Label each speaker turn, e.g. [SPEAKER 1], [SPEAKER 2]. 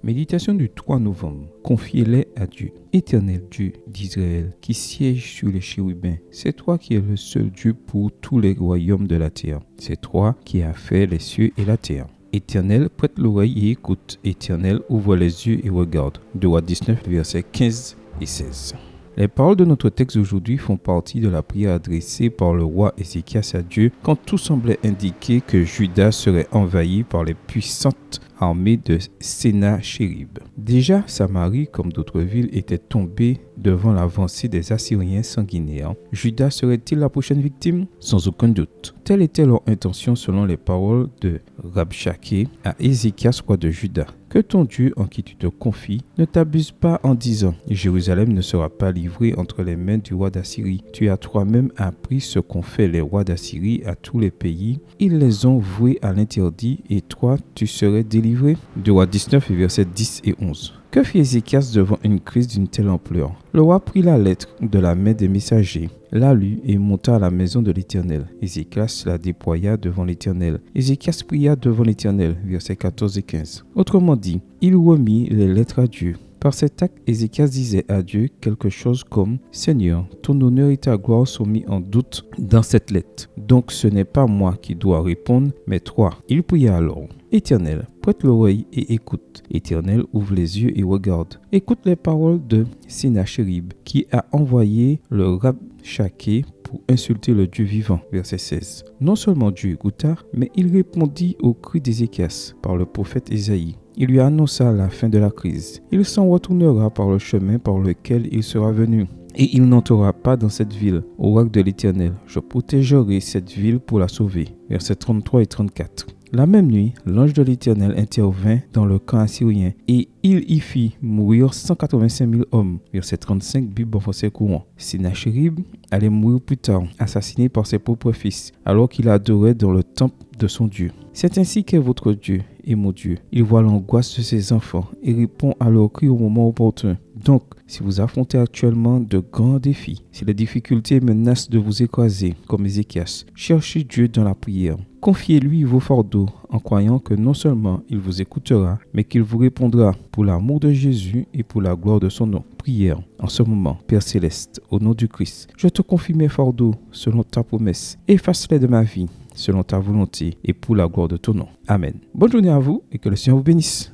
[SPEAKER 1] Méditation du 3 novembre. Confiez-les à Dieu. Éternel Dieu d'Israël, qui siège sur les chérubins, c'est toi qui es le seul Dieu pour tous les royaumes de la terre. C'est toi qui as fait les cieux et la terre. Éternel, prête l'oreille et écoute. Éternel, ouvre les yeux et regarde. 2 Rois 19, versets 15 et 16. Les paroles de notre texte aujourd'hui font partie de la prière adressée par le roi Ézéchias à Dieu quand tout semblait indiquer que Juda serait envahi par les puissantes armées de Sennachérib. Déjà, Samarie, comme d'autres villes, était tombée devant l'avancée des Assyriens sanguinaires. Juda serait-il la prochaine victime? Sans aucun doute. Telle était leur intention selon les paroles de Rabshakeh à Ézéchias, roi de Juda. Que ton Dieu en qui tu te confies ne t'abuse pas en disant « Jérusalem ne sera pas livrée entre les mains du roi d'Assyrie. Tu as toi-même appris ce qu'ont fait les rois d'Assyrie à tous les pays. Ils les ont voués à l'interdit et toi, tu serais délivré. » 2 Rois 19, versets 10 et 11. Que fit Ézéchias devant une crise d'une telle ampleur? Le roi prit la lettre de la main des messagers, la lut et monta à la maison de l'Éternel. Ézéchias la déploya devant l'Éternel. Ézéchias pria devant l'Éternel, versets 14 et 15. Autrement dit, il remit les lettres à Dieu. Par cet acte, Ézéchias disait à Dieu quelque chose comme « Seigneur, ton honneur et ta gloire sont mis en doute dans cette lettre. Donc ce n'est pas moi qui dois répondre, mais toi. » Il pria alors « Éternel, prête l'oreille et écoute. Éternel, ouvre les yeux et regarde. Écoute les paroles de Sennachérib, qui a envoyé le Rabshakeh pour insulter le Dieu vivant. » Verset 16. Non seulement Dieu écouta, mais il répondit au cri d'Ézéchias par le prophète Ésaïe. Il lui annonça la fin de la crise. Il s'en retournera par le chemin par lequel il sera venu. Et il n'entrera pas dans cette ville. Oracle de l'Éternel, je protégerai cette ville pour la sauver. Versets 33 et 34. La même nuit, l'ange de l'Éternel intervint dans le camp assyrien et il y fit mourir 185 000 hommes. Verset 35, Bible en français courant. Sennachérib allait mourir plus tard, assassiné par ses propres fils, alors qu'il adorait dans le temple de son Dieu. C'est ainsi qu'est votre Dieu et mon Dieu. Il voit l'angoisse de ses enfants et répond à leurs cris au moment opportun. Donc, si vous affrontez actuellement de grands défis, si les difficultés menacent de vous écraser, comme Ézéchias, cherchez Dieu dans la prière. Confiez-lui vos fardeaux en croyant que non seulement il vous écoutera, mais qu'il vous répondra pour l'amour de Jésus et pour la gloire de son nom. Prière en ce moment, Père Céleste, au nom du Christ, je te confie mes fardeaux selon ta promesse. Efface-les de ma vie selon ta volonté et pour la gloire de ton nom. Amen. Bonne journée à vous et que le Seigneur vous bénisse.